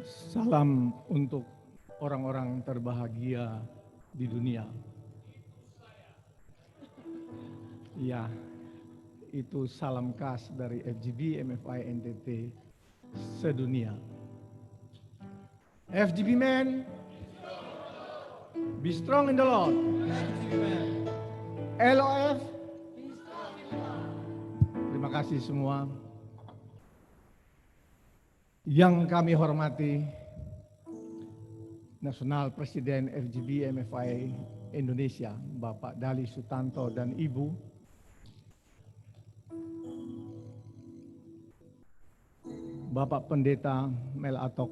Salam untuk orang-orang terbahagia di dunia. Ya, itu salam khas dari FGB MFI NTT sedunia. FGB men, be strong in the Lord. LOF, terima kasih semua. Yang kami hormati, Nasional Presiden FGB MFI Indonesia, Bapak Dali Sutanto dan Ibu, Bapak Pendeta Mel Atok,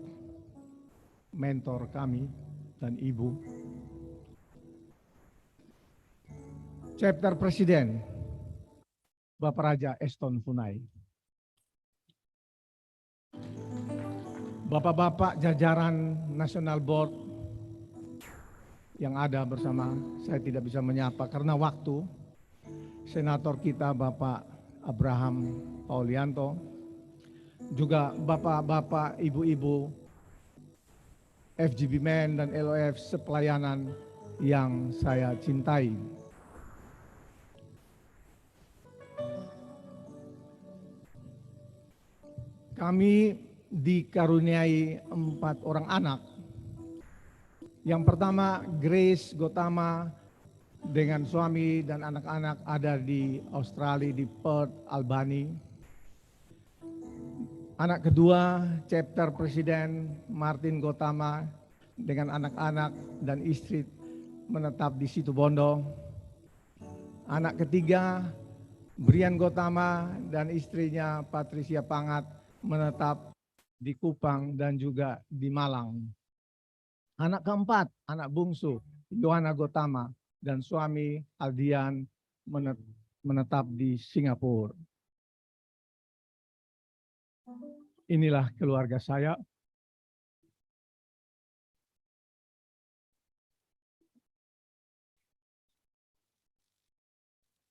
mentor kami dan Ibu, Chapter Presiden, Bapak Raja Eston Funai, Bapak-bapak jajaran National Board yang ada bersama, saya tidak bisa menyapa karena waktu. Senator kita Bapak Abraham Paulianto, juga bapak-bapak, ibu-ibu, FGB Men dan LOF sepelayanan yang saya cintai. Kami dikaruniai 4 orang anak. Yang pertama, Grace Gotama dengan suami dan anak-anak ada di Australia, di Perth, Albany. Anak kedua, Chapter Presiden Martin Gotama dengan anak-anak dan istri menetap di Situbondo. Anak ketiga, Brian Gotama dan istrinya Patricia Pangat menetap di Kupang dan juga di Malang. Anak keempat, anak bungsu, Yohana Gotama dan suami Aldian menetap di Singapura. Inilah keluarga saya.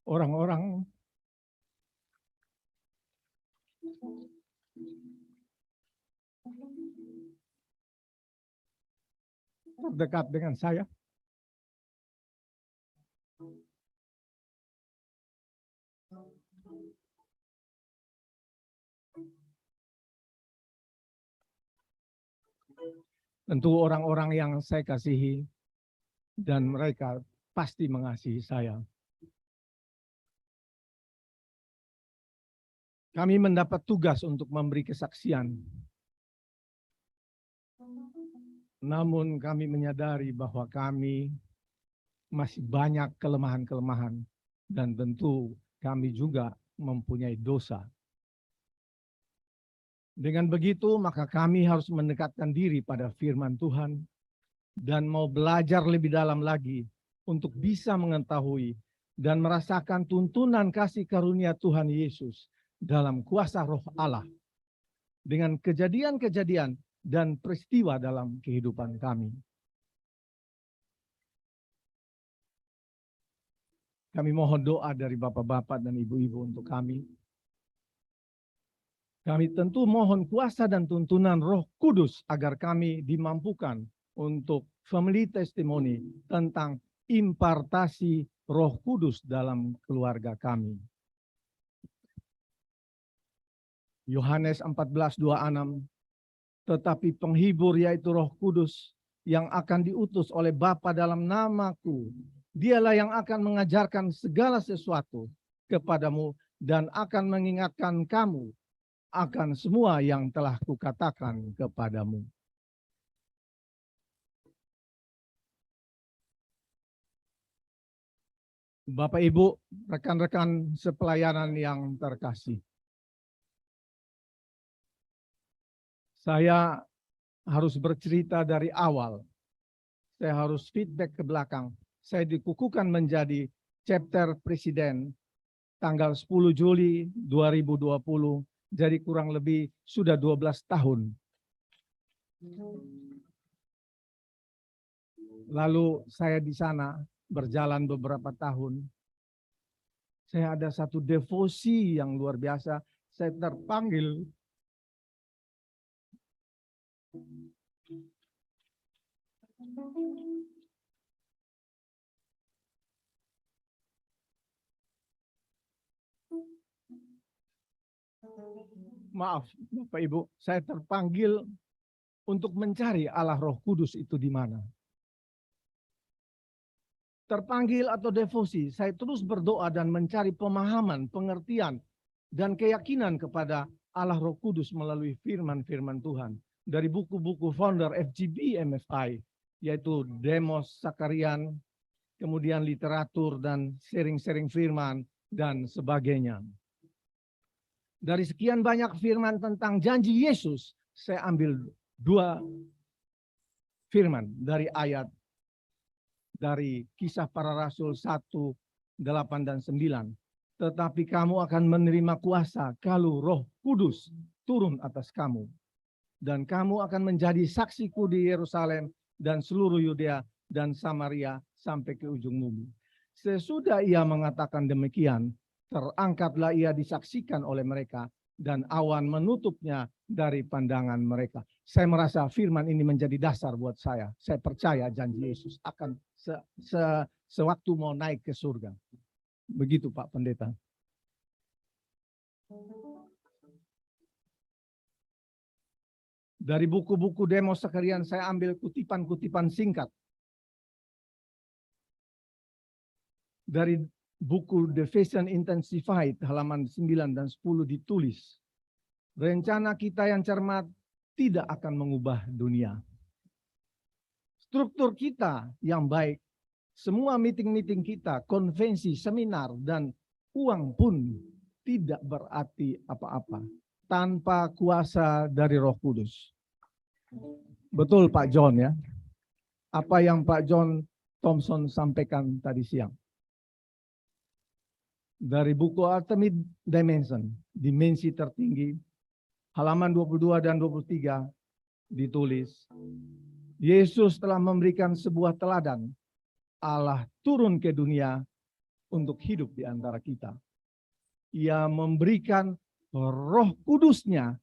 Orang-orang terdekat dengan saya. Tentu orang-orang yang saya kasihi dan mereka pasti mengasihi saya. Kami mendapat tugas untuk memberi kesaksian. Namun kami menyadari bahwa kami masih banyak kelemahan-kelemahan dan tentu kami juga mempunyai dosa. Dengan begitu, maka kami harus mendekatkan diri pada firman Tuhan dan mau belajar lebih dalam lagi untuk bisa mengetahui dan merasakan tuntunan kasih karunia Tuhan Yesus dalam kuasa Roh Allah dengan kejadian-kejadian dan peristiwa dalam kehidupan kami. Kami mohon doa dari bapak-bapak dan ibu-ibu untuk kami. Kami tentu mohon kuasa dan tuntunan Roh Kudus agar kami dimampukan untuk family testimony tentang impartasi Roh Kudus dalam keluarga kami. Yohanes 14:26, tetapi penghibur yaitu Roh Kudus yang akan diutus oleh Bapa dalam namaku, dialah yang akan mengajarkan segala sesuatu kepadamu dan akan mengingatkan kamu akan semua yang telah kukatakan kepadamu. Bapak Ibu, rekan-rekan sepelayanan yang terkasih. Saya harus bercerita dari awal. Saya harus feedback ke belakang. Saya dikukuhkan menjadi chapter presiden tanggal 10 Juli 2020. Jadi kurang lebih sudah 12 tahun. Lalu saya di sana berjalan beberapa tahun. Saya ada satu devosi yang luar biasa. Saya terpanggil Maaf, Bapak Ibu, saya terpanggil untuk mencari Allah Roh Kudus itu di mana. Terpanggil atau devosi, saya terus berdoa dan mencari pemahaman, pengertian, dan keyakinan kepada Allah Roh Kudus melalui firman-firman Tuhan. Dari buku-buku founder FGB MFI, yaitu Demos Sakarian, kemudian literatur dan sharing-sharing firman, dan sebagainya. Dari sekian banyak firman tentang janji Yesus, saya ambil 2 firman dari ayat dari Kisah Para Rasul 1, 8 dan 9. Tetapi kamu akan menerima kuasa kalau Roh Kudus turun atas kamu. Dan kamu akan menjadi saksiku di Yerusalem dan seluruh Yudea dan Samaria sampai ke ujung bumi. Sesudah ia mengatakan demikian, terangkatlah ia disaksikan oleh mereka dan awan menutupnya dari pandangan mereka. Saya merasa firman ini menjadi dasar buat saya. Saya percaya janji Yesus akan sewaktu mau naik ke surga. Begitu Pak Pendeta. Dari buku-buku Demos Sakarian saya ambil kutipan-kutipan singkat. Dari buku The Vision Intensified halaman 9 dan 10 ditulis, rencana kita yang cermat tidak akan mengubah dunia. Struktur kita yang baik, semua meeting-meeting kita, konvensi, seminar, dan uang pun tidak berarti apa-apa tanpa kuasa dari Roh Kudus. Betul Pak John ya. Apa yang Pak John Thompson sampaikan tadi siang. Dari buku Ultimate Dimension, dimensi tertinggi, halaman 22 dan 23 ditulis, Yesus telah memberikan sebuah teladan. Allah turun ke dunia untuk hidup di antara kita. Ia memberikan Roh Kudusnya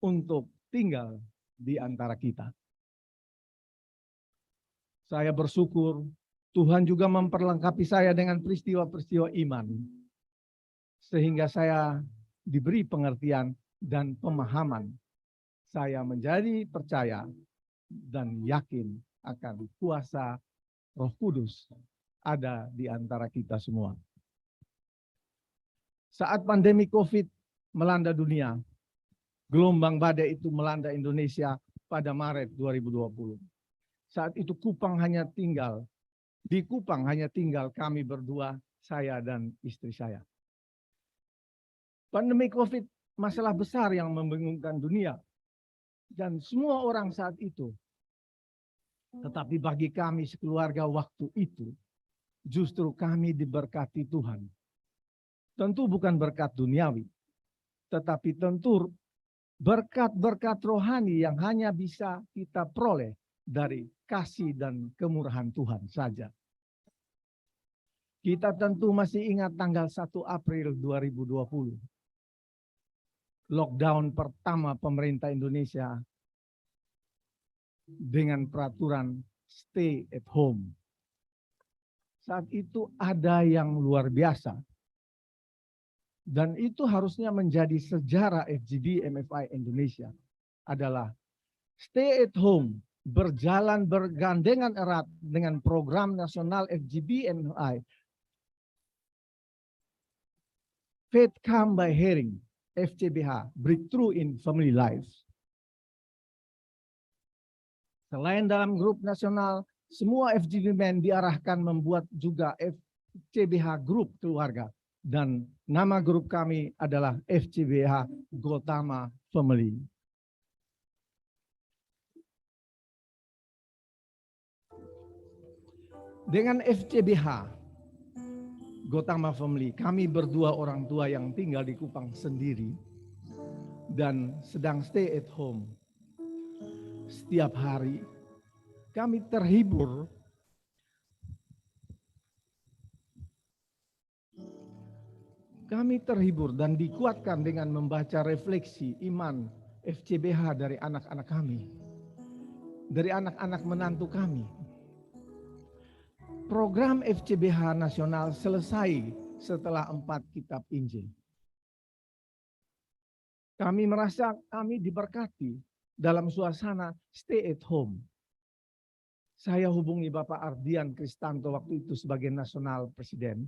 untuk tinggal di antara kita. Saya bersyukur Tuhan juga memperlengkapi saya dengan peristiwa-peristiwa iman. Sehingga saya diberi pengertian dan pemahaman. Saya menjadi percaya dan yakin akan kuasa Roh Kudus ada di antara kita semua. Saat pandemi COVID melanda dunia, gelombang badai itu melanda Indonesia pada Maret 2020. Saat itu di Kupang hanya tinggal kami berdua, saya dan istri saya. Pandemi COVID masalah besar yang membingungkan dunia. Dan semua orang saat itu. Tetapi bagi kami sekeluarga waktu itu, justru kami diberkati Tuhan. Tentu bukan berkat duniawi, tetapi tentu berkat-berkat rohani yang hanya bisa kita peroleh dari kasih dan kemurahan Tuhan saja. Kita tentu masih ingat tanggal 1 April 2020. Lockdown pertama pemerintah Indonesia dengan peraturan stay at home. Saat itu ada yang luar biasa. Dan itu harusnya menjadi sejarah FGB MFI Indonesia. Adalah stay at home, berjalan bergandengan erat dengan program nasional FGB MFI. Faith Come by Hearing, FCBH, Breakthrough in Family Life. Selain dalam grup nasional, semua FGB Men diarahkan membuat juga FCBH Group Keluarga. Dan nama grup kami adalah FCBH Gotama Family. Dengan FCBH Gotama Family, kami berdua orang tua yang tinggal di Kupang sendiri dan sedang stay at home. Setiap hari kami terhibur dan dikuatkan dengan membaca refleksi iman FCBH dari anak-anak kami. dari anak-anak menantu kami. Program FCBH nasional selesai setelah 4 kitab Injil. Kami merasa kami diberkati dalam suasana stay at home. Saya hubungi Bapak Ardian Kristanto waktu itu sebagai nasional presiden.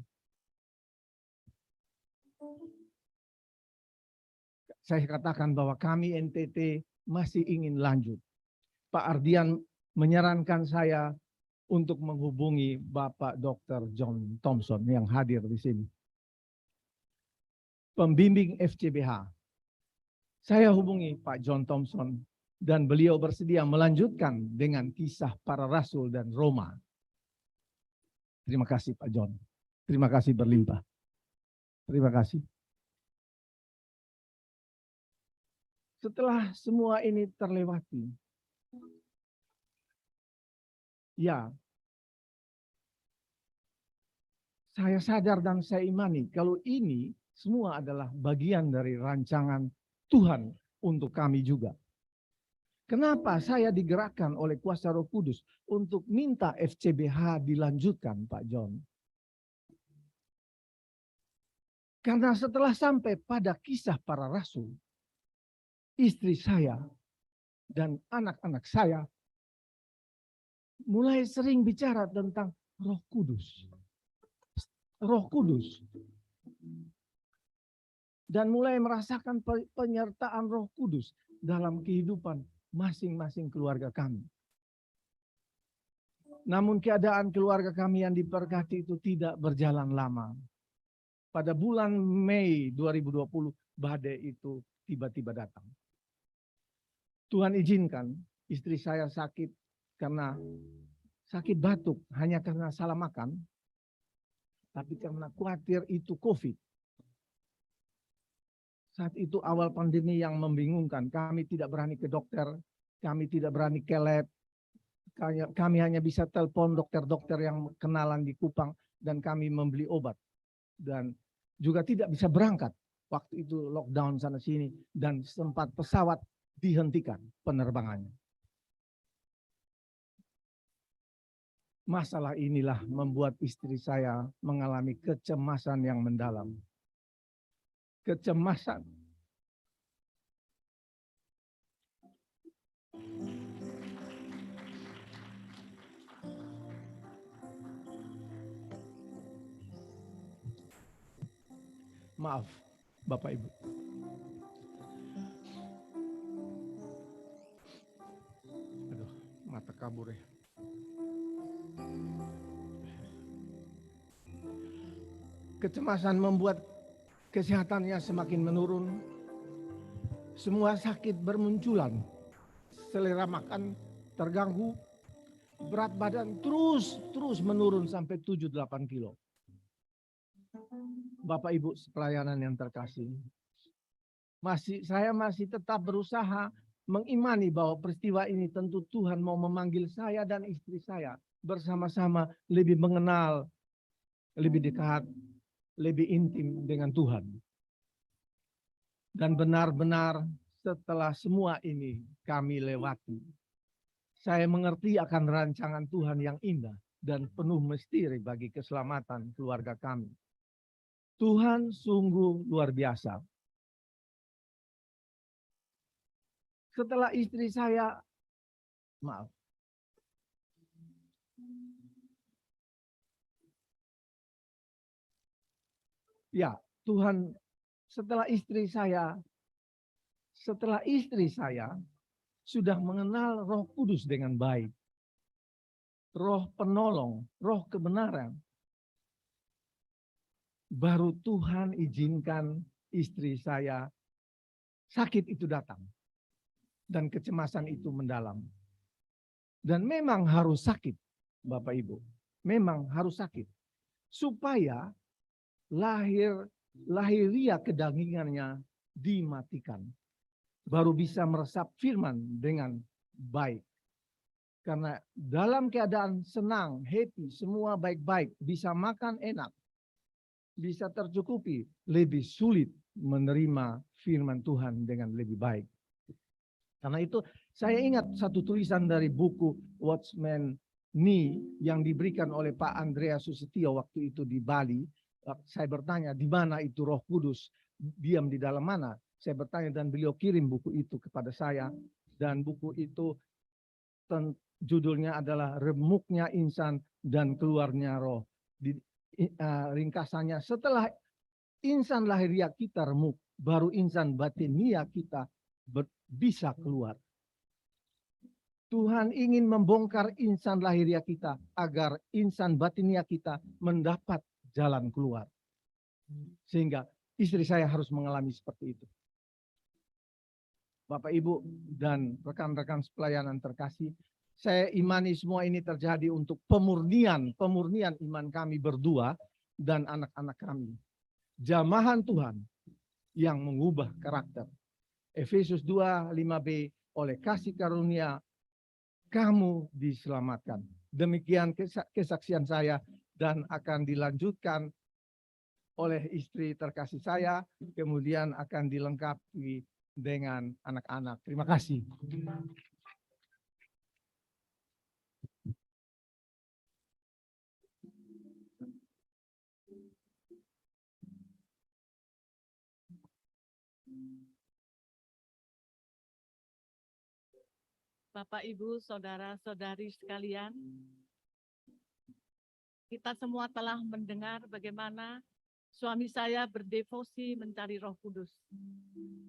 Saya katakan bahwa kami NTT masih ingin lanjut. Pak Ardian menyarankan saya untuk menghubungi Bapak Dr. John Thompson yang hadir di sini. Pembimbing FCBH. Saya hubungi Pak John Thompson dan beliau bersedia melanjutkan dengan kisah para rasul dan Roma. Terima kasih Pak John. Terima kasih berlimpah. Terima kasih. Setelah semua ini terlewati, ya, saya sadar dan saya imani kalau ini semua adalah bagian dari rancangan Tuhan untuk kami juga. Kenapa saya digerakkan oleh kuasa Roh Kudus untuk minta FCBH dilanjutkan, Pak John? Karena setelah sampai pada kisah para rasul, istri saya dan anak-anak saya mulai sering bicara tentang Roh Kudus. Roh Kudus. Dan mulai merasakan penyertaan Roh Kudus dalam kehidupan masing-masing keluarga kami. Namun keadaan keluarga kami yang diberkati itu tidak berjalan lama. Pada bulan Mei 2020, badai itu tiba-tiba datang. Tuhan izinkan istri saya sakit karena sakit batuk, hanya karena salah makan, tapi karena khawatir itu COVID. Saat itu awal pandemi yang membingungkan, kami tidak berani ke dokter, kami tidak berani ke lab, kami hanya bisa telepon dokter-dokter yang kenalan di Kupang, dan kami membeli obat. Dan juga tidak bisa berangkat, waktu itu lockdown sana sini, dan sempat pesawat dihentikan penerbangannya. Masalah inilah membuat istri saya mengalami kecemasan yang mendalam. Kecemasan. Maaf, Bapak Ibu. Aduh, mata kabur ya. Kecemasan membuat kesehatannya semakin menurun. Semua sakit bermunculan. Selera makan terganggu. Berat badan terus menurun sampai 7-8 kilo. Bapak Ibu pelayanan yang terkasih, saya masih tetap berusaha mengimani bahwa peristiwa ini tentu Tuhan mau memanggil saya dan istri saya bersama-sama lebih mengenal, lebih dekat, lebih intim dengan Tuhan. Dan benar-benar setelah semua ini kami lewati, saya mengerti akan rancangan Tuhan yang indah dan penuh misteri bagi keselamatan keluarga kami. Tuhan sungguh luar biasa. Setelah istri saya, ya, Tuhan, setelah istri saya sudah mengenal Roh Kudus dengan baik. Roh penolong, roh kebenaran. Baru Tuhan izinkan istri saya sakit itu datang. Dan kecemasan itu mendalam. Dan memang harus sakit, Bapak Ibu. Memang harus sakit. Supaya lahiria kedagingannya dimatikan. Baru bisa meresap firman dengan baik. Karena dalam keadaan senang, happy, semua baik-baik, bisa makan enak, bisa tercukupi, lebih sulit menerima firman Tuhan dengan lebih baik. Karena itu saya ingat satu tulisan dari buku Watchman Nee yang diberikan oleh Pak Andreas Susetio waktu itu di Bali. Saya bertanya, di mana itu Roh Kudus? Diam di dalam mana? Saya bertanya dan beliau kirim buku itu kepada saya. Dan buku itu judulnya adalah Remuknya Insan dan Keluarnya Roh. Ringkasannya, setelah insan lahiriah kita remuk, baru insan batiniah kita bisa keluar. Tuhan ingin membongkar insan lahiriah kita agar insan batiniah kita mendapat jalan keluar. Sehingga istri saya harus mengalami seperti itu. Bapak, Ibu, dan rekan-rekan pelayanan terkasih, saya imani semua ini terjadi untuk pemurnian iman kami berdua dan anak-anak kami. Jamahan Tuhan yang mengubah karakter. Efesus 2:5b, oleh kasih karunia kamu diselamatkan. Demikian kesaksian saya dan akan dilanjutkan oleh istri terkasih saya, kemudian akan dilengkapi dengan anak-anak. Terima kasih. Bapak, Ibu, saudara-saudari sekalian, kita semua telah mendengar bagaimana suami saya berdevosi mencari Roh Kudus.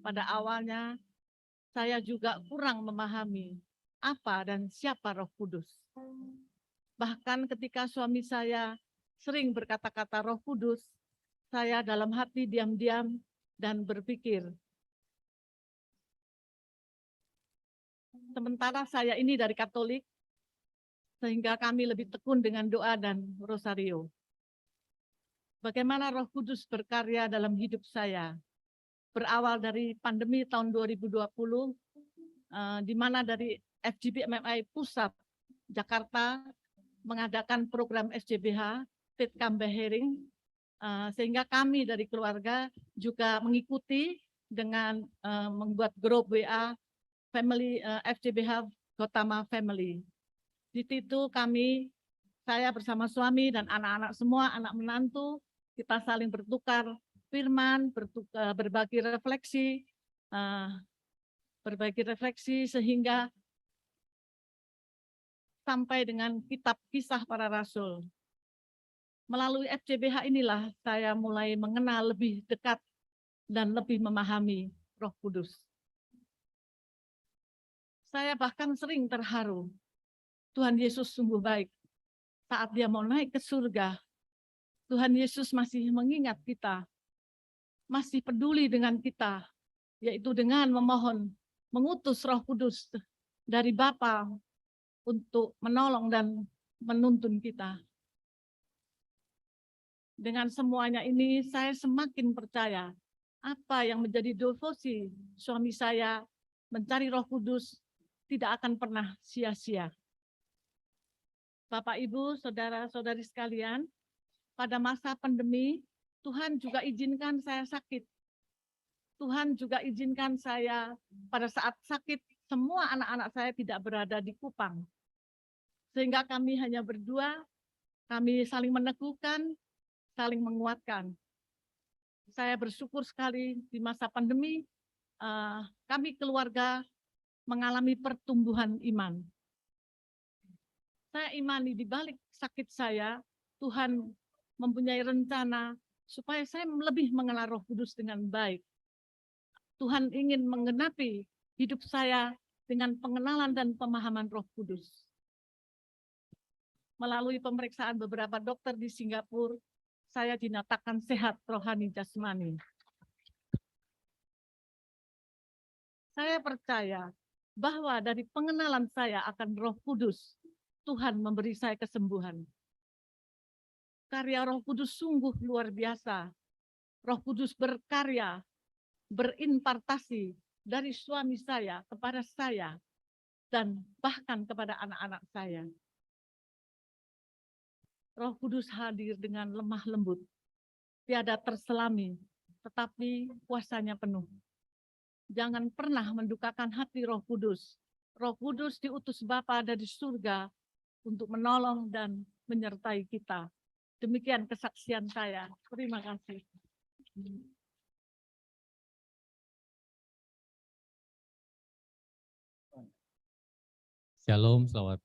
Pada awalnya, saya juga kurang memahami apa dan siapa Roh Kudus. Bahkan ketika suami saya sering berkata-kata Roh Kudus, saya dalam hati diam-diam dan berpikir, sementara saya ini dari Katolik, sehingga kami lebih tekun dengan doa dan rosario. Bagaimana Roh Kudus berkarya dalam hidup saya. Berawal dari pandemi tahun 2020, di mana dari FGB MMI Pusat Jakarta mengadakan program SJBH, Fit Come Hearing, sehingga kami dari keluarga juga mengikuti dengan membuat grup WA Family FJBH Gotama Family. Di situ saya bersama suami dan anak-anak semua, anak menantu, kita saling bertukar firman, berbagi refleksi sehingga sampai dengan kitab Kisah Para Rasul. Melalui FJBH inilah saya mulai mengenal lebih dekat dan lebih memahami Roh Kudus. Saya bahkan sering terharu. Tuhan Yesus sungguh baik. Saat dia mau naik ke surga, Tuhan Yesus masih mengingat kita, masih peduli dengan kita, yaitu dengan memohon, mengutus Roh Kudus dari Bapa untuk menolong dan menuntun kita. Dengan semuanya ini, saya semakin percaya apa yang menjadi devosi suami saya mencari Roh Kudus tidak akan pernah sia-sia. Bapak, Ibu, saudara-saudari sekalian, pada masa pandemi, Tuhan juga izinkan saya sakit. Tuhan juga izinkan saya pada saat sakit, semua anak-anak saya tidak berada di Kupang. Sehingga kami hanya berdua, kami saling meneguhkan, saling menguatkan. Saya bersyukur sekali di masa pandemi, kami keluarga mengalami pertumbuhan iman. Saya imani di balik sakit saya, Tuhan mempunyai rencana supaya saya lebih mengenal Roh Kudus dengan baik. Tuhan ingin menggenapi hidup saya dengan pengenalan dan pemahaman Roh Kudus. Melalui pemeriksaan beberapa dokter di Singapura, saya dinyatakan sehat rohani jasmani. Saya percaya bahwa dari pengenalan saya akan Roh Kudus, Tuhan memberi saya kesembuhan. Karya Roh Kudus sungguh luar biasa. Roh Kudus berkarya, berimpartasi dari suami saya kepada saya, dan bahkan kepada anak-anak saya. Roh Kudus hadir dengan lemah lembut, tiada terselami, tetapi kuasanya penuh. Jangan pernah mendukakan hati Roh Kudus. Roh Kudus diutus Bapa dari surga untuk menolong dan menyertai kita. Demikian kesaksian saya. Terima kasih. Shalom, selamat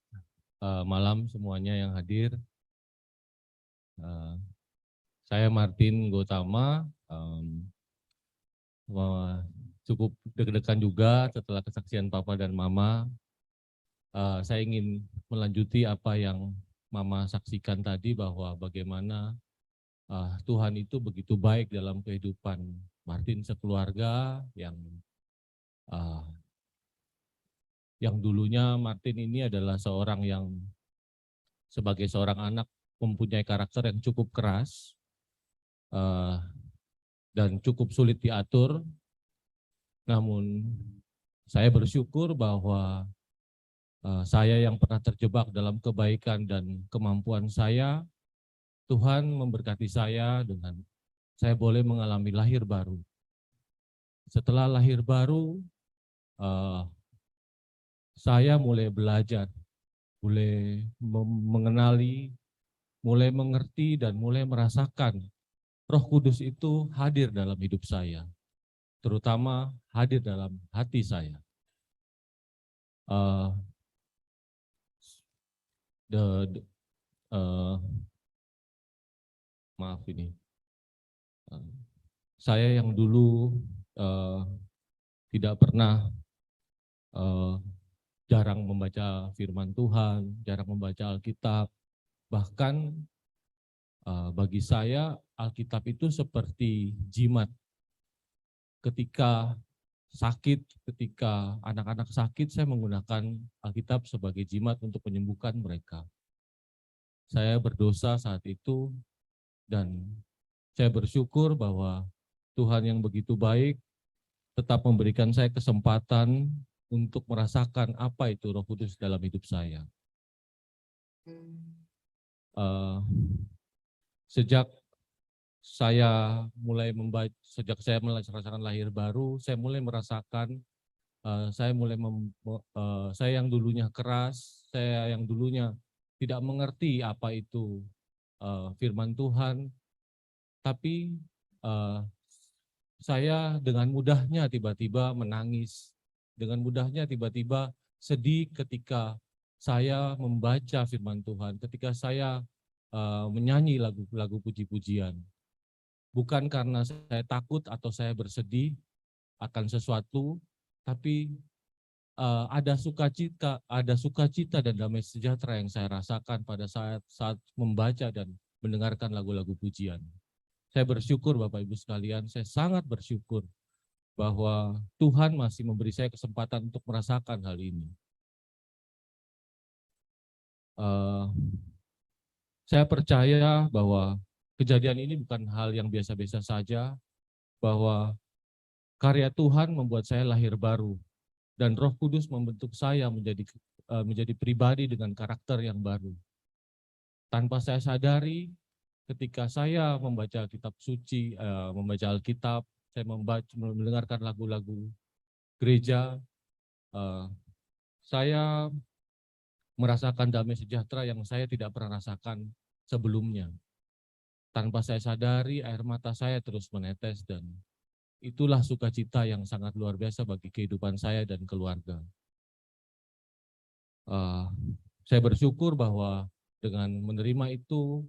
malam semuanya yang hadir. Saya Martin Gotama, cukup deg-degan juga setelah kesaksian Papa dan Mama. Saya ingin melanjuti apa yang Mama saksikan tadi, bahwa bagaimana Tuhan itu begitu baik dalam kehidupan Martin sekeluarga, yang dulunya Martin ini adalah seorang yang sebagai seorang anak mempunyai karakter yang cukup keras dan cukup sulit diatur. Namun saya bersyukur bahwa saya yang pernah terjebak dalam kebaikan dan kemampuan saya, Tuhan memberkati saya dengan saya boleh mengalami lahir baru. Setelah lahir baru, saya mulai belajar, mulai mengenali, mulai mengerti, dan mulai merasakan Roh Kudus itu hadir dalam hidup saya, terutama hadir dalam hati saya. Maaf ini, saya yang dulu tidak pernah jarang membaca firman Tuhan, jarang membaca Alkitab. Bahkan bagi saya Alkitab itu seperti jimat. Ketika sakit, ketika anak-anak sakit, saya menggunakan Alkitab sebagai jimat untuk menyembuhkan mereka. Saya berdosa saat itu dan saya bersyukur bahwa Tuhan yang begitu baik tetap memberikan saya kesempatan untuk merasakan apa itu Roh Kudus dalam hidup saya. Sejak saya mulai merasakan lahir baru, saya mulai merasakan, saya yang dulunya keras, saya yang dulunya tidak mengerti apa itu firman Tuhan, tapi saya dengan mudahnya tiba-tiba menangis, dengan mudahnya tiba-tiba sedih ketika saya membaca firman Tuhan, ketika saya menyanyi lagu-lagu puji-pujian. Bukan karena saya takut atau saya bersedih akan sesuatu, tapi ada sukacita dan damai sejahtera yang saya rasakan pada saat membaca dan mendengarkan lagu-lagu pujian. Saya bersyukur Bapak Ibu sekalian, saya sangat bersyukur bahwa Tuhan masih memberi saya kesempatan untuk merasakan hal ini. Saya percaya bahwa kejadian ini bukan hal yang biasa-biasa saja, bahwa karya Tuhan membuat saya lahir baru, dan Roh Kudus membentuk saya menjadi pribadi dengan karakter yang baru. Tanpa saya sadari, ketika saya membaca kitab suci, membaca Alkitab, saya mendengarkan lagu-lagu gereja, saya merasakan damai sejahtera yang saya tidak pernah rasakan sebelumnya. Tanpa saya sadari, air mata saya terus menetes, dan itulah sukacita yang sangat luar biasa bagi kehidupan saya dan keluarga. Saya bersyukur bahwa dengan menerima itu,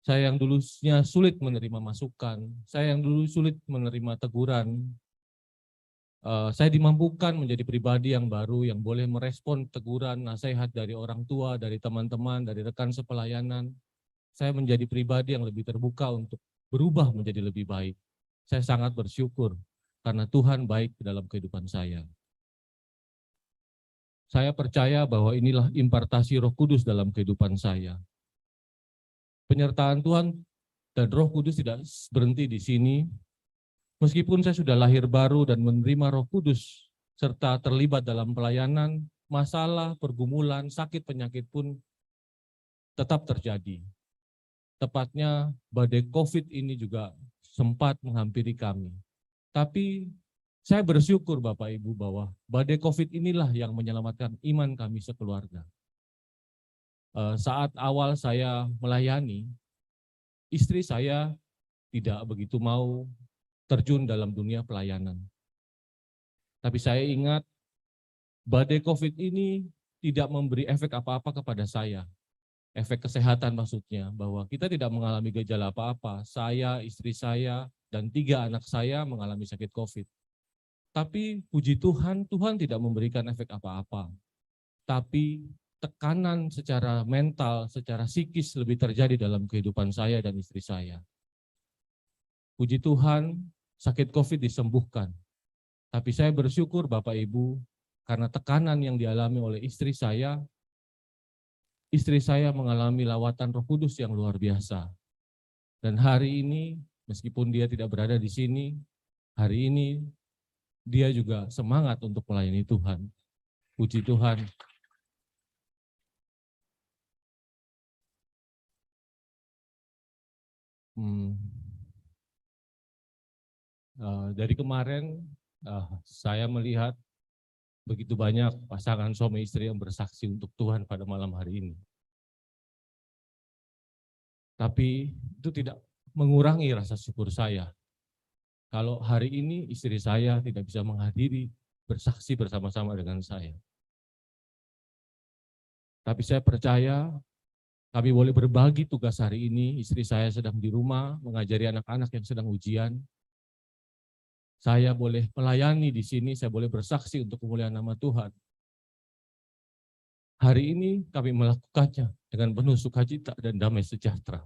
saya yang dulunya sulit menerima masukan, saya yang dulu sulit menerima teguran, saya dimampukan menjadi pribadi yang baru yang boleh merespon teguran, nasihat dari orang tua, dari teman-teman, dari rekan sepelayanan. Saya menjadi pribadi yang lebih terbuka untuk berubah menjadi lebih baik. Saya sangat bersyukur karena Tuhan baik dalam kehidupan saya. Saya percaya bahwa inilah impartasi Roh Kudus dalam kehidupan saya. Penyertaan Tuhan dan Roh Kudus tidak berhenti di sini. Meskipun saya sudah lahir baru dan menerima Roh Kudus serta terlibat dalam pelayanan, masalah, pergumulan, sakit, penyakit pun tetap terjadi. Tepatnya badai COVID ini juga sempat menghampiri kami. Tapi Saya bersyukur Bapak Ibu bahwa badai COVID inilah yang menyelamatkan iman kami sekeluarga. Saat awal saya melayani, istri saya tidak begitu mau terjun dalam dunia pelayanan. Tapi saya ingat badai COVID ini tidak memberi efek apa-apa kepada saya. Efek kesehatan maksudnya, bahwa kita tidak mengalami gejala apa-apa. Saya, istri saya, dan 3 anak saya mengalami sakit COVID. Tapi puji Tuhan, Tuhan tidak memberikan efek apa-apa. Tapi tekanan secara mental, secara psikis lebih terjadi dalam kehidupan saya dan istri saya. Puji Tuhan, sakit COVID disembuhkan. Tapi saya bersyukur Bapak Ibu, karena tekanan yang dialami oleh istri saya mengalami lawatan Roh Kudus yang luar biasa. Dan hari ini, meskipun dia tidak berada di sini, hari ini dia juga semangat untuk melayani Tuhan. Puji Tuhan. Dari kemarin saya melihat begitu banyak pasangan suami istri yang bersaksi untuk Tuhan pada malam hari ini. Tapi itu tidak mengurangi rasa syukur saya. Kalau hari ini istri saya tidak bisa menghadiri bersaksi bersama-sama dengan saya. Tapi saya percaya kami boleh berbagi tugas hari ini. Istri saya sedang di rumah mengajari anak-anak yang sedang ujian. Saya boleh melayani di sini, saya boleh bersaksi untuk kemuliaan nama Tuhan. Hari ini kami melakukannya dengan penuh sukacita dan damai sejahtera.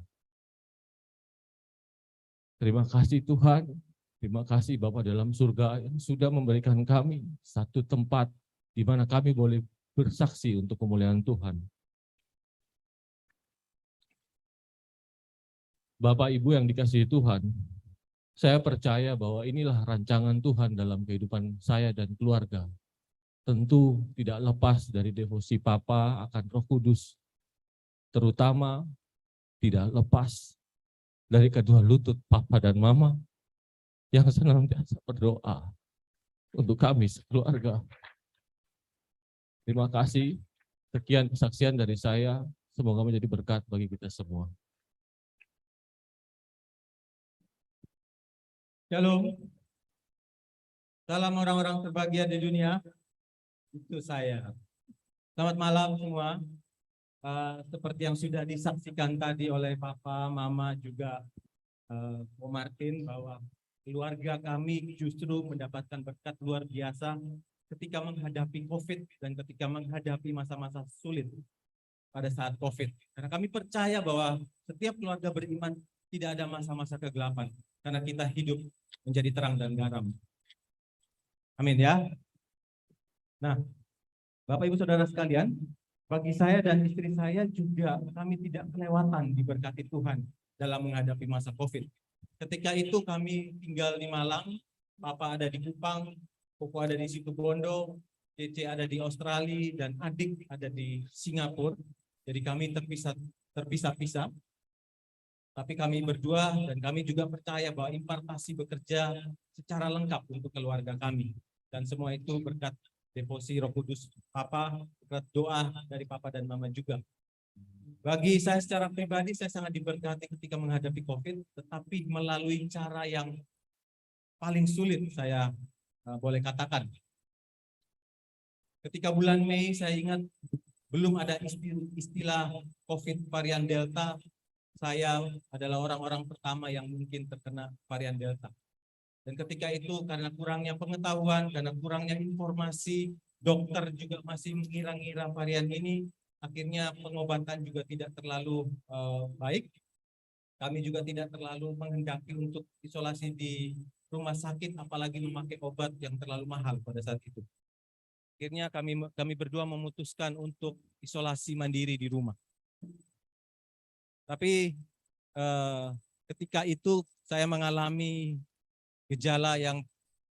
Terima kasih Tuhan, terima kasih Bapa dalam surga yang sudah memberikan kami satu tempat di mana kami boleh bersaksi untuk kemuliaan Tuhan. Bapak Ibu yang dikasihi Tuhan, saya percaya bahwa inilah rancangan Tuhan dalam kehidupan saya dan keluarga. Tentu tidak lepas dari devosi Papa akan Roh Kudus, terutama tidak lepas dari kedua lutut Papa dan Mama yang senantiasa berdoa untuk kami sekeluarga. Terima kasih. Sekian kesaksian dari saya, semoga menjadi berkat bagi kita semua. Shalom. Salam orang-orang terbahagia di dunia. Itu saya. Selamat malam semua. Seperti yang sudah disaksikan tadi oleh Papa, Mama, juga Om Martin, bahwa keluarga kami justru mendapatkan berkat luar biasa ketika menghadapi COVID dan ketika menghadapi masa-masa sulit pada saat COVID. Karena kami percaya bahwa setiap keluarga beriman tidak ada masa-masa kegelapan, karena kita hidup menjadi terang dan garam. Amin ya. Nah, Bapak Ibu Saudara sekalian, bagi saya dan istri saya juga kami tidak kelewatan diberkati Tuhan dalam menghadapi masa COVID. Ketika itu kami tinggal di Malang, Papa ada di Kupang, Koko ada di Situbondo, Cece ada di Australia, dan adik ada di Singapura. Jadi kami terpisah-pisah. Tapi kami berdua dan kami juga percaya bahwa impartasi bekerja secara lengkap untuk keluarga kami. Dan semua itu berkat devosi Roh Kudus Papa, berkat doa dari Papa dan Mama juga. Bagi saya secara pribadi, saya sangat diberkati ketika menghadapi COVID, tetapi melalui cara yang paling sulit saya boleh katakan. Ketika bulan Mei, saya ingat belum ada istilah COVID varian Delta. Saya adalah orang-orang pertama yang mungkin terkena varian Delta. Dan ketika itu karena kurangnya pengetahuan, karena kurangnya informasi, dokter juga masih mengira-ngira varian ini, akhirnya pengobatan juga tidak terlalu baik. Kami juga tidak terlalu menghendaki untuk isolasi di rumah sakit, apalagi memakai obat yang terlalu mahal pada saat itu. Akhirnya kami berdua memutuskan untuk isolasi mandiri di rumah. Tapi ketika itu saya mengalami gejala yang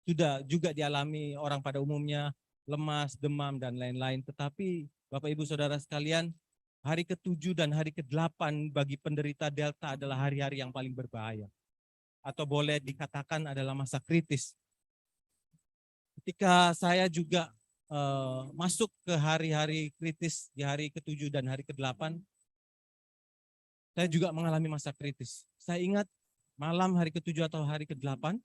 sudah juga dialami orang pada umumnya, lemas, demam, dan lain-lain. Tetapi Bapak Ibu Saudara sekalian, hari ke-7 dan hari ke-8 bagi penderita Delta adalah hari-hari yang paling berbahaya. Atau boleh dikatakan adalah masa kritis. ketika saya juga masuk ke hari-hari kritis di hari ke-7 dan hari ke-8, saya juga mengalami masa kritis. Saya ingat malam hari ke-7 atau hari ke-8,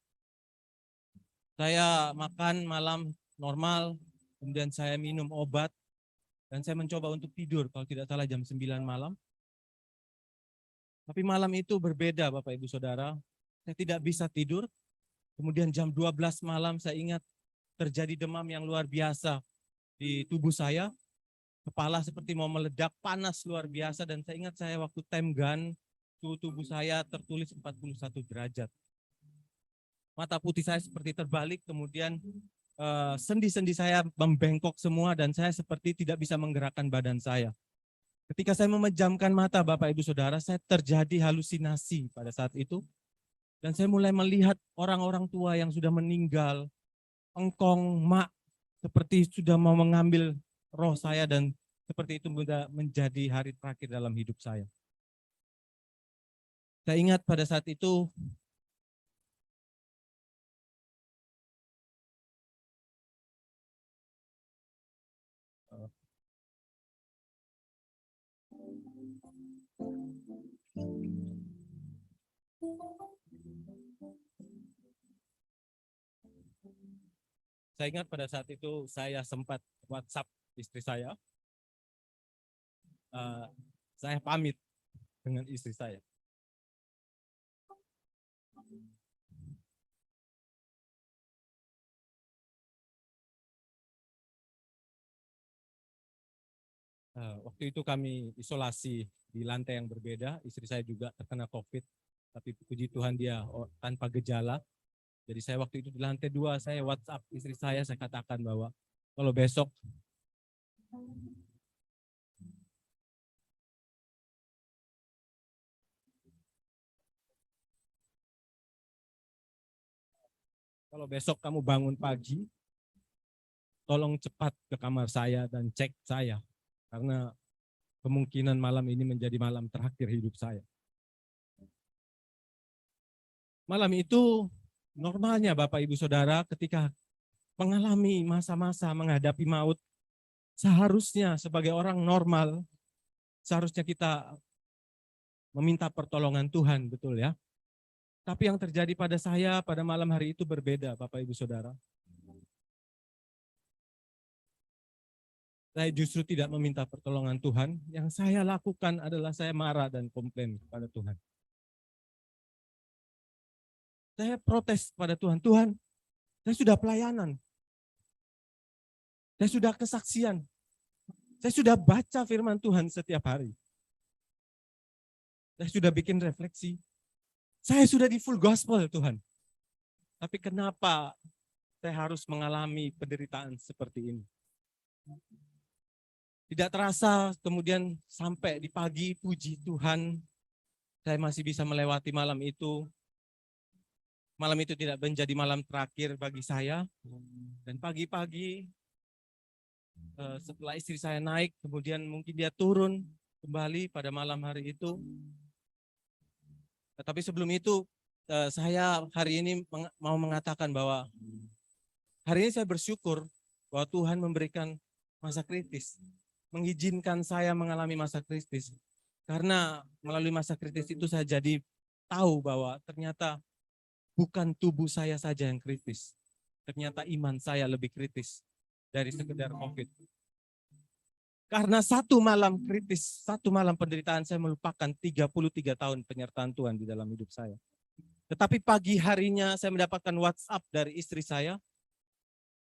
saya makan malam normal, kemudian saya minum obat, dan saya mencoba untuk tidur, kalau tidak salah jam 9 malam. Tapi malam itu berbeda Bapak Ibu Saudara, saya tidak bisa tidur, kemudian jam 12 malam saya ingat terjadi demam yang luar biasa di tubuh saya, kepala seperti mau meledak, panas luar biasa, dan saya ingat saya waktu time gun, suhu tubuh saya tertulis 41 derajat. Mata putih saya seperti terbalik, kemudian sendi-sendi saya membengkok semua dan saya seperti tidak bisa menggerakkan badan saya. Ketika saya memejamkan mata Bapak Ibu Saudara, saya terjadi halusinasi pada saat itu. Dan saya mulai melihat orang-orang tua yang sudah meninggal, engkong, mak, seperti sudah mau mengambil roh saya dan seperti itu menjadi hari terakhir dalam hidup saya. Saya ingat pada saat itu saya sempat WhatsApp istri saya. Saya pamit dengan istri saya. Waktu itu kami isolasi di lantai yang berbeda. Istri saya juga terkena COVID, tapi puji Tuhan dia tanpa gejala. Jadi saya waktu itu di lantai 2, saya WhatsApp istri saya katakan bahwa kalau besok kamu bangun pagi, tolong cepat ke kamar saya dan cek saya, karena kemungkinan malam ini menjadi malam terakhir hidup saya. Malam itu normalnya Bapak Ibu Saudara ketika mengalami masa-masa menghadapi maut, seharusnya sebagai orang normal, seharusnya kita meminta pertolongan Tuhan, betul ya? Tapi yang terjadi pada saya pada malam hari itu berbeda Bapak Ibu Saudara. Saya justru tidak meminta pertolongan Tuhan, yang saya lakukan adalah saya marah dan komplain kepada Tuhan. Saya protes pada Tuhan, Tuhan, saya sudah pelayanan, saya sudah kesaksian, saya sudah baca firman Tuhan setiap hari. Saya sudah bikin refleksi, saya sudah di full gospel Tuhan. Tapi kenapa saya harus mengalami penderitaan seperti ini? Tidak terasa kemudian sampai di pagi, puji Tuhan, saya masih bisa melewati malam itu. Malam itu tidak menjadi malam terakhir bagi saya. Dan pagi-pagi setelah istri saya naik, kemudian mungkin dia turun kembali pada malam hari itu. Tapi sebelum itu saya hari ini mau mengatakan bahwa hari ini saya bersyukur bahwa Tuhan memberikan masa kritis, mengizinkan saya mengalami masa kritis. Karena melalui masa kritis itu saya jadi tahu bahwa ternyata bukan tubuh saya saja yang kritis. Ternyata iman saya lebih kritis dari sekedar COVID. Karena satu malam kritis, satu malam penderitaan, saya melupakan 33 tahun penyertaan Tuhan di dalam hidup saya. Tetapi pagi harinya saya mendapatkan WhatsApp dari istri saya.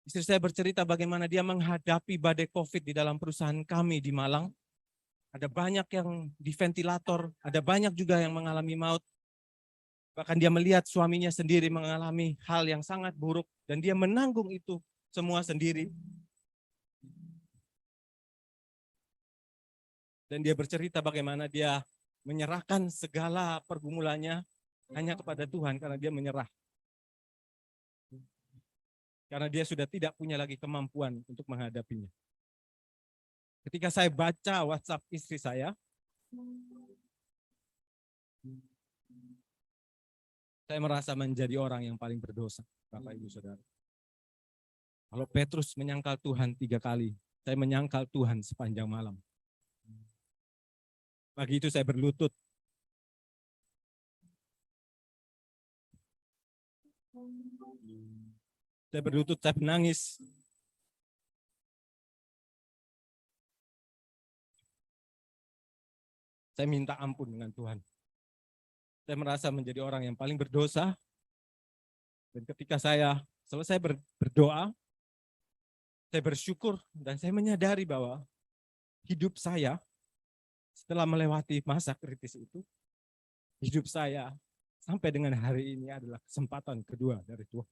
Istri saya bercerita bagaimana dia menghadapi badai COVID di dalam perusahaan kami di Malang. Ada banyak yang di ventilator, ada banyak juga yang mengalami maut. Bahkan dia melihat suaminya sendiri mengalami hal yang sangat buruk dan dia menanggung itu semua sendiri. Dan dia bercerita bagaimana dia menyerahkan segala pergumulannya hanya kepada Tuhan karena dia menyerah. Karena dia sudah tidak punya lagi kemampuan untuk menghadapinya. Ketika saya baca WhatsApp istri saya merasa menjadi orang yang paling berdosa, Bapak Ibu Saudara. Kalau Petrus menyangkal Tuhan 3 kali, saya menyangkal Tuhan sepanjang malam. Pagi itu saya berlutut. Saya berlutut, saya menangis. Saya minta ampun dengan Tuhan. Saya merasa menjadi orang yang paling berdosa. Dan ketika saya selesai berdoa, saya bersyukur dan saya menyadari bahwa hidup saya setelah melewati masa kritis itu, hidup saya sampai dengan hari ini adalah kesempatan kedua dari Tuhan.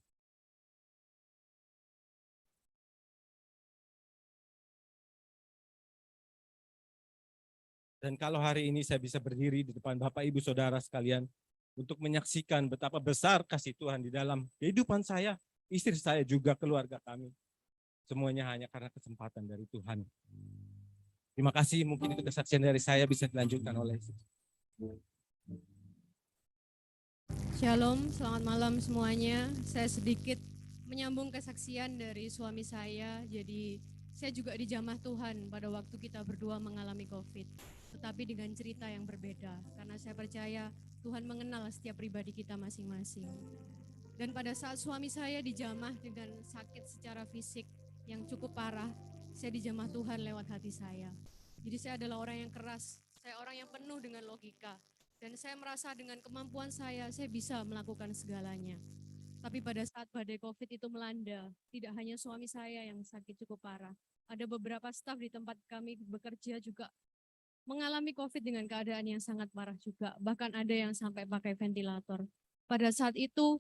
Dan kalau hari ini saya bisa berdiri di depan Bapak Ibu Saudara sekalian untuk menyaksikan betapa besar kasih Tuhan di dalam kehidupan saya, istri saya juga keluarga kami. Semuanya hanya karena kesempatan dari Tuhan. Terima kasih, mungkin itu kesaksian dari saya bisa dilanjutkan oleh. Shalom, selamat malam semuanya. Saya sedikit menyambung kesaksian dari suami saya. Jadi saya juga dijamah Tuhan pada waktu kita berdua mengalami COVID. Tetapi dengan cerita yang berbeda. Karena saya percaya Tuhan mengenal setiap pribadi kita masing-masing. Dan pada saat suami saya dijamah dengan sakit secara fisik yang cukup parah, saya dijamah Tuhan lewat hati saya. Jadi saya adalah orang yang keras, saya orang yang penuh dengan logika. Dan saya merasa dengan kemampuan saya bisa melakukan segalanya. Tapi pada saat badai COVID itu melanda, tidak hanya suami saya yang sakit cukup parah. Ada beberapa staf di tempat kami bekerja juga mengalami COVID dengan keadaan yang sangat parah juga. Bahkan ada yang sampai pakai ventilator. Pada saat itu,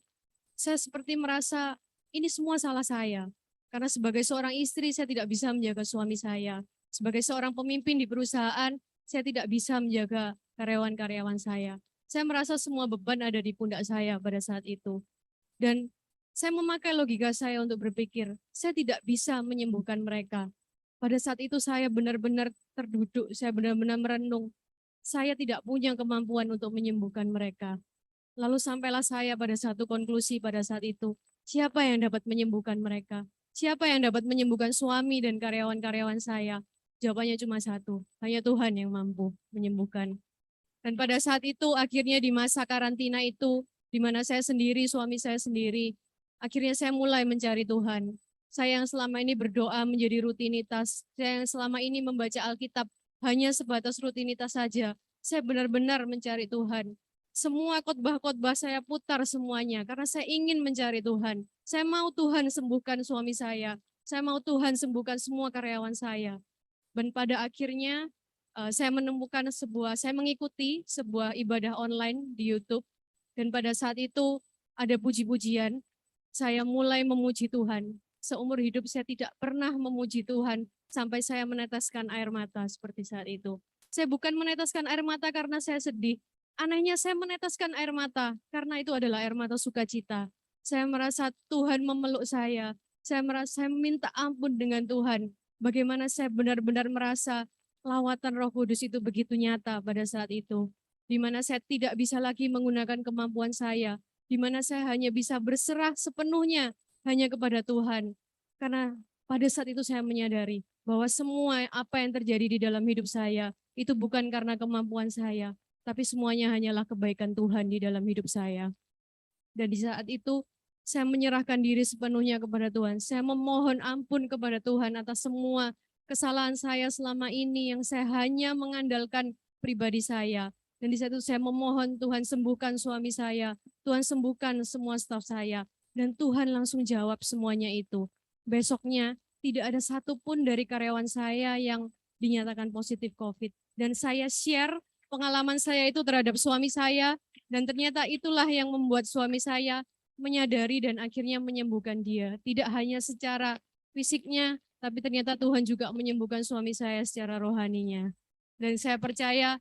saya seperti merasa ini semua salah saya. Karena sebagai seorang istri, saya tidak bisa menjaga suami saya. Sebagai seorang pemimpin di perusahaan, saya tidak bisa menjaga karyawan-karyawan saya. Saya merasa semua beban ada di pundak saya pada saat itu. Dan saya memakai logika saya untuk berpikir, saya tidak bisa menyembuhkan mereka. Pada saat itu saya benar-benar terduduk, saya benar-benar merenung. Saya tidak punya kemampuan untuk menyembuhkan mereka. Lalu sampailah saya pada satu konklusi pada saat itu, siapa yang dapat menyembuhkan mereka? Siapa yang dapat menyembuhkan suami dan karyawan-karyawan saya? Jawabannya cuma satu, hanya Tuhan yang mampu menyembuhkan. Dan pada saat itu akhirnya di masa karantina itu, di mana saya sendiri, suami saya sendiri, akhirnya saya mulai mencari Tuhan. Saya yang selama ini berdoa menjadi rutinitas, saya yang selama ini membaca Alkitab hanya sebatas rutinitas saja. Saya benar-benar mencari Tuhan. Semua khotbah-khotbah saya putar semuanya karena saya ingin mencari Tuhan. Saya mau Tuhan sembuhkan suami saya mau Tuhan sembuhkan semua karyawan saya. Dan pada akhirnya saya menemukan saya mengikuti sebuah ibadah online di YouTube. Dan pada saat itu ada puji-pujian, saya mulai memuji Tuhan. Seumur hidup saya tidak pernah memuji Tuhan sampai saya meneteskan air mata seperti saat itu. Saya bukan meneteskan air mata karena saya sedih. Anehnya saya meneteskan air mata karena itu adalah air mata sukacita. Saya merasa Tuhan memeluk saya merasa saya minta ampun dengan Tuhan. Bagaimana saya benar-benar merasa lawatan Roh Kudus itu begitu nyata pada saat itu. Di mana saya tidak bisa lagi menggunakan kemampuan saya. Di mana saya hanya bisa berserah sepenuhnya hanya kepada Tuhan. Karena pada saat itu saya menyadari bahwa semua apa yang terjadi di dalam hidup saya itu bukan karena kemampuan saya, tapi semuanya hanyalah kebaikan Tuhan di dalam hidup saya. Dan di saat itu saya menyerahkan diri sepenuhnya kepada Tuhan. Saya memohon ampun kepada Tuhan atas semua kesalahan saya selama ini yang saya hanya mengandalkan pribadi saya. Dan di saat itu saya memohon Tuhan sembuhkan suami saya, Tuhan sembuhkan semua staf saya. Dan Tuhan langsung jawab semuanya itu. Besoknya tidak ada satupun dari karyawan saya yang dinyatakan positif COVID. Dan saya share pengalaman saya itu terhadap suami saya, dan ternyata itulah yang membuat suami saya menyadari dan akhirnya menyembuhkan dia. Tidak hanya secara fisiknya, tapi ternyata Tuhan juga menyembuhkan suami saya secara rohaninya. Dan saya percaya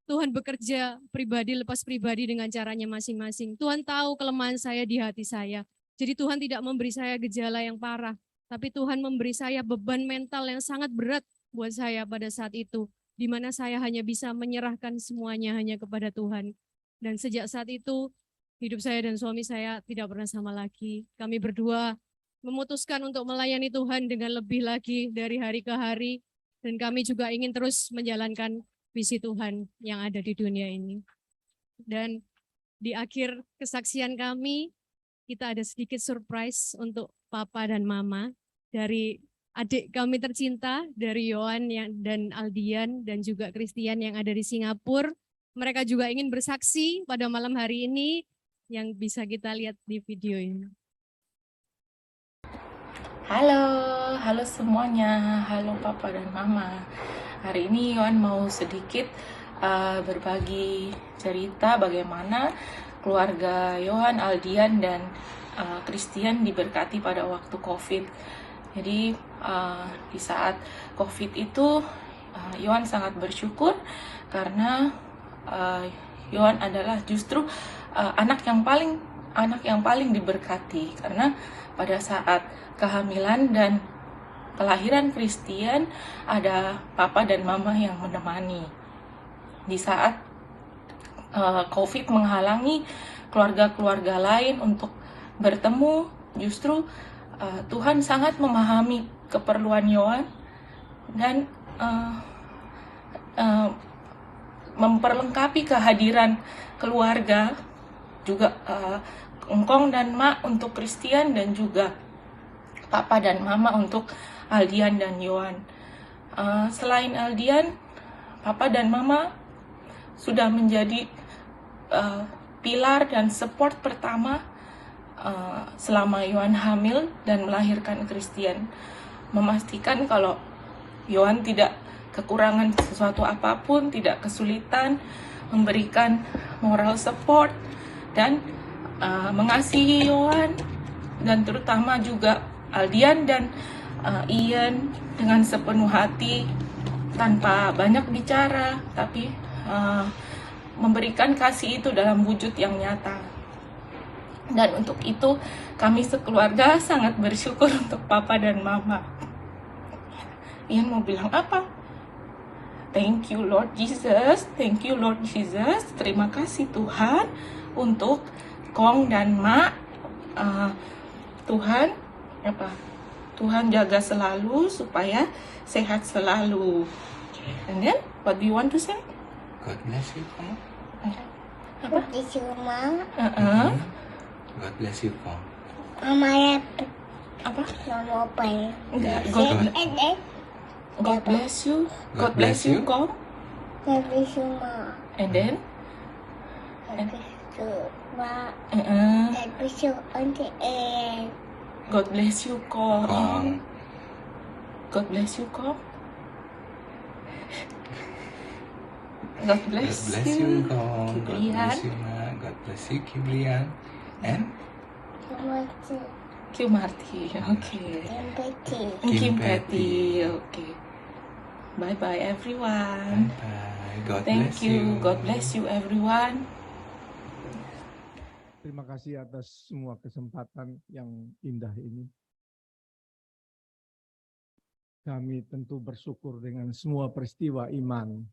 Tuhan bekerja pribadi lepas pribadi dengan caranya masing-masing. Tuhan tahu kelemahan saya di hati saya. Jadi Tuhan tidak memberi saya gejala yang parah, tapi Tuhan memberi saya beban mental yang sangat berat buat saya pada saat itu, di mana saya hanya bisa menyerahkan semuanya hanya kepada Tuhan. Dan sejak saat itu, hidup saya dan suami saya tidak pernah sama lagi. Kami berdua memutuskan untuk melayani Tuhan dengan lebih lagi dari hari ke hari. Dan kami juga ingin terus menjalankan visi Tuhan yang ada di dunia ini. Dan di akhir kesaksian kami, kita ada sedikit surprise untuk Papa dan Mama dari adik kami tercinta, dari Yohan dan Aldian dan juga Christian yang ada di Singapura. Mereka juga ingin bersaksi pada malam hari ini yang bisa kita lihat di video ini. Halo semuanya, halo Papa dan Mama. Hari ini Yohan mau sedikit berbagi cerita bagaimana keluarga Yohan, Aldian, dan Christian diberkati pada waktu COVID. Jadi di saat COVID itu Yohan sangat bersyukur karena Yohan adalah justru anak yang paling diberkati, karena pada saat kehamilan dan kelahiran Christian ada Papa dan Mama yang menemani. Di saat COVID menghalangi keluarga-keluarga lain untuk bertemu, justru Tuhan sangat memahami keperluan Yohan dan memperlengkapi kehadiran keluarga juga engkong dan mak untuk Christian dan juga Papa dan Mama untuk Aldian dan Yohan. Selain Aldian, Papa dan Mama sudah menjadi pilar dan support pertama selama Yohan hamil dan melahirkan Christian. Memastikan kalau Yohan tidak kekurangan sesuatu apapun, tidak kesulitan, memberikan moral support dan mengasihi Yohan, dan terutama juga Aldian dan Ian dengan sepenuh hati tanpa banyak bicara, tapi memberikan kasih itu dalam wujud yang nyata. Dan untuk itu kami sekeluarga sangat bersyukur untuk Papa dan Mama. Ian mau bilang apa? Thank you Lord Jesus, thank you Lord Jesus. Terima kasih Tuhan untuk Kong dan Mak. Tuhan jaga selalu supaya sehat selalu. And then, what do you want to say? God bless you, Kong. Apa? God bless you, Ma. God bless you, Kong. Mama ya, Apa? Mama apa ya? Enggak. God. God bless you. God bless you. Kong. God bless you, Ma. And then, God bless you, Ma. uh-uh. God bless you, Auntie Anne. God bless you, Kong. Kong. God bless you, Kong. God God bless, bless you, Kong. God Kiblian. bless you, Ma. God bless you, Kiblian. And Mama tu, Q Marty. Okay. Kim Betty. Kim Kim Patty. Patty. Okay. Bye bye everyone. bye. God Thank bless you. God bless you everyone. Terima kasih atas semua kesempatan yang indah ini. Kami tentu bersyukur dengan semua peristiwa iman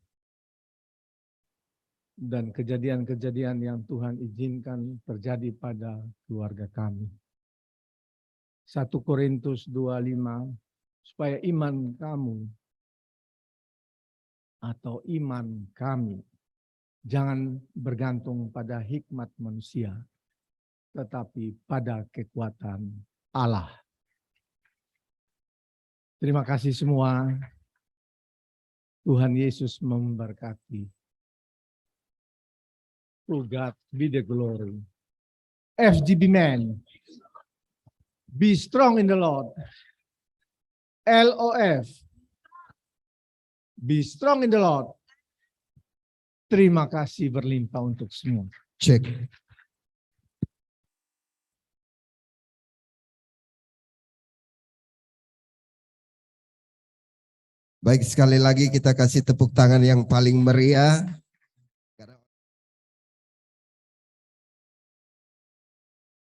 dan kejadian-kejadian yang Tuhan izinkan terjadi pada keluarga kami. 1 Korintus 2:5, supaya iman kamu atau iman kami jangan bergantung pada hikmat manusia, tetapi pada kekuatan Allah. Terima kasih semua. Tuhan Yesus memberkati. To God be the glory. FGB men, be strong in the Lord. LOF, be strong in the Lord. Terima kasih berlimpah untuk semua. Cek. Baik, sekali lagi kita kasih tepuk tangan yang paling meriah